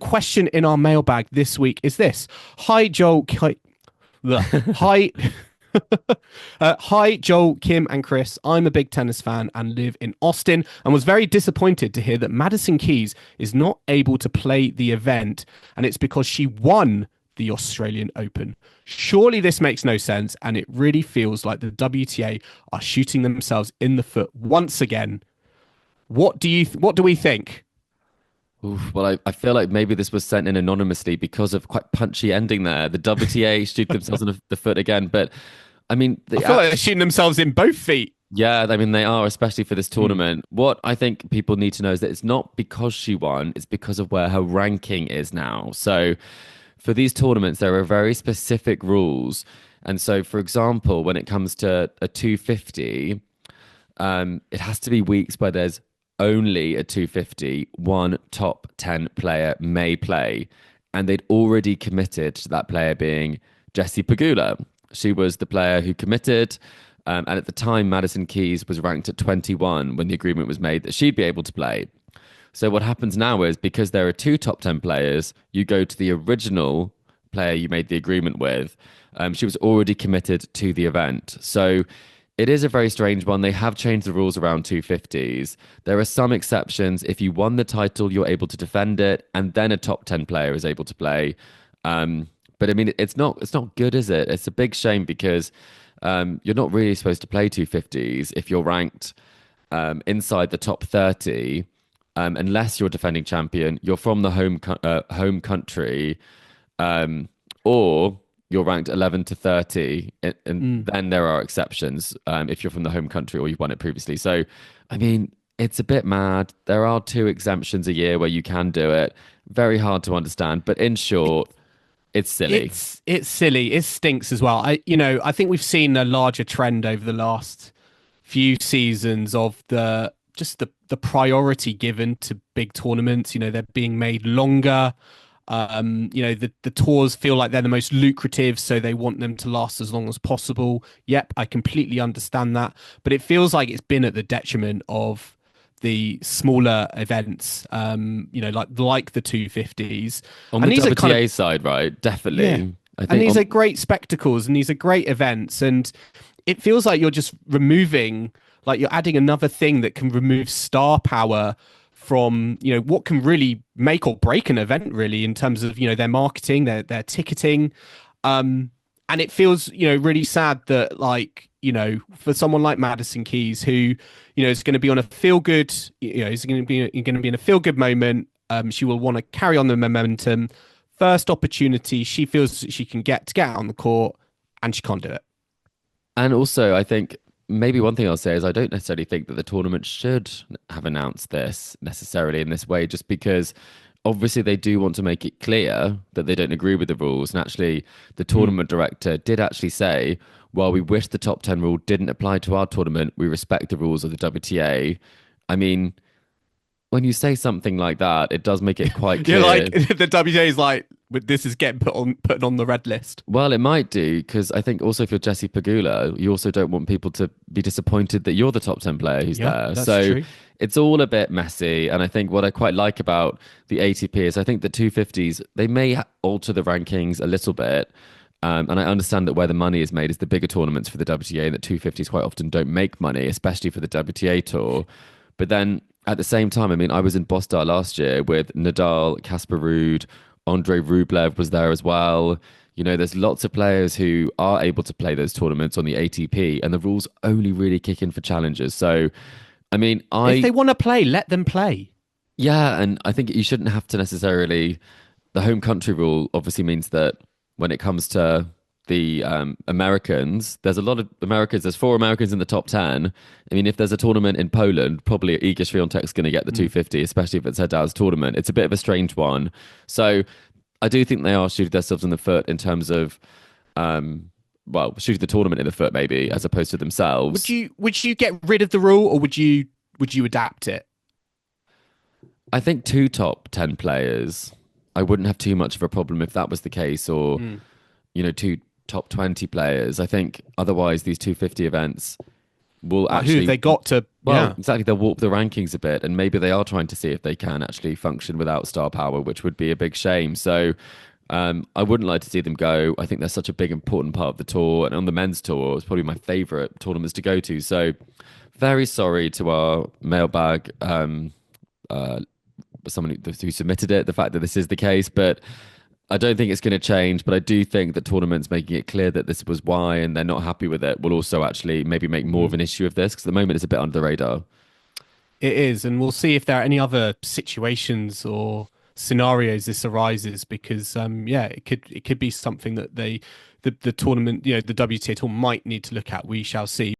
question in our mailbag this week is this. Hi, Joel. Hi. Hi, Joel, Kim, and Chris. I'm a big tennis fan and live in Austin and was very disappointed to hear that Madison Keys is not able to play the event, and it's because she won the Australian Open. Surely this makes no sense, and it really feels like the WTA are shooting themselves in the foot once again. What do we think? Oof, well, I feel like maybe this was sent in anonymously because of quite punchy ending there. The WTA shoot themselves in the foot again, but I mean, I feel like they're shooting themselves in both feet. Yeah, I mean, they are, especially for this tournament. What I think people need to know is that it's not because she won, it's because of where her ranking is now. So for these tournaments, there are very specific rules. And so, for example, when it comes to a 250, it has to be weeks where there's only a 250, one top 10 player may play. And they'd already committed to that player being Jessica Pegula. She was the player who committed. And at the time, Madison Keys was ranked at 21 when the agreement was made that she'd be able to play. So what happens now is, because there are two top 10 players, you go to the original player you made the agreement with. She was already committed to the event. So it is a very strange one. They have changed the rules around 250s. There are some exceptions. If you won the title, you're able to defend it, and then a top 10 player is able to play. But I mean, it's not good, is it? It's a big shame because you're not really supposed to play 250s if you're ranked inside the top 30, unless you're defending champion, you're from the home country, or you're ranked 11 to 30, and then there are exceptions if you're from the home country or you've won it previously. So, I mean, it's a bit mad. There are 2 exemptions a year where you can do it. Very hard to understand, but in short, it's silly. It's silly. It stinks as well. I think we've seen a larger trend over the last few seasons of the priority given to big tournaments. They're being made longer. The tours feel like they're the most lucrative, so they want them to last as long as possible. Yep, I completely understand that, but it feels like it's been at the detriment of the smaller events, like the 250s. On and the these WTA are kind of, side, right? Definitely. yeah. I think And these are great spectacles, and these are great events, and it feels like you're just you're adding another thing that can remove star power from what can really make or break an event, really, in terms of their marketing, their ticketing, and it feels really sad that for someone like Madison Keys, who is going to be on a feel good, is going to be in a feel good moment. She will want to carry on the momentum. First opportunity she feels that she can get out on the court, and she can't do it. And also, I think maybe one thing I'll say is I don't necessarily think that the tournament should have announced this necessarily in this way, just because obviously they do want to make it clear that they don't agree with the rules. And actually, the tournament director did actually say, while we wish the top 10 rule didn't apply to our tournament, we respect the rules of the WTA. I mean, when you say something like that, it does make it quite clear. You're like, the WTA is like, this is getting put on the red list. Well, it might do, because I think also if you're Jessica Pegula, you also don't want people to be disappointed that you're the top 10 player who's there. That's so true. It's all a bit messy. And I think what I quite like about the ATP is I think the 250s, they may alter the rankings a little bit. And I understand that where the money is made is the bigger tournaments for the WTA, and that 250s quite often don't make money, especially for the WTA tour. But then at the same time, I mean, I was in Boston last year with Nadal, Casper Ruud, Andrei Rublev was there as well. There's lots of players who are able to play those tournaments on the ATP, and the rules only really kick in for challengers. So, I mean, if they want to play, let them play. Yeah, and I think you shouldn't have to necessarily. The home country rule obviously means that when it comes to the Americans, there's a lot of Americans. There's 4 Americans in the top 10. I mean, if there's a tournament in Poland, probably Iga Swiatek's going to get the 250, especially if it's her dad's tournament. It's a bit of a strange one. So I do think they are shooting themselves in the foot in terms of, shooting the tournament in the foot maybe, as opposed to themselves. Would you get rid of the rule, or would you adapt it? I think 2 top 10 players, I wouldn't have too much of a problem if that was the case, or 2 top 20 players. I think otherwise these 250 events, will Like, who have actually, they got to? well, Yeah, exactly, they'll warp the rankings a bit, and maybe they are trying to see if they can actually function without star power, which would be a big shame. So I wouldn't like to see them go. I think they're such a big, important part of the tour, and on the men's tour, it's probably my favorite tournaments to go to. So very sorry to our mailbag, uh, someone who submitted it, the fact that this is the case, but I don't think it's going to change. But I do think that tournaments making it clear that this was why and they're not happy with it will also actually maybe make more of an issue of this, because at the moment it's a bit under the radar. it is, and we'll see if there are any other situations or scenarios this arises because yeah, it could be something that the tournament, the WTA tour might need to look at. We shall see.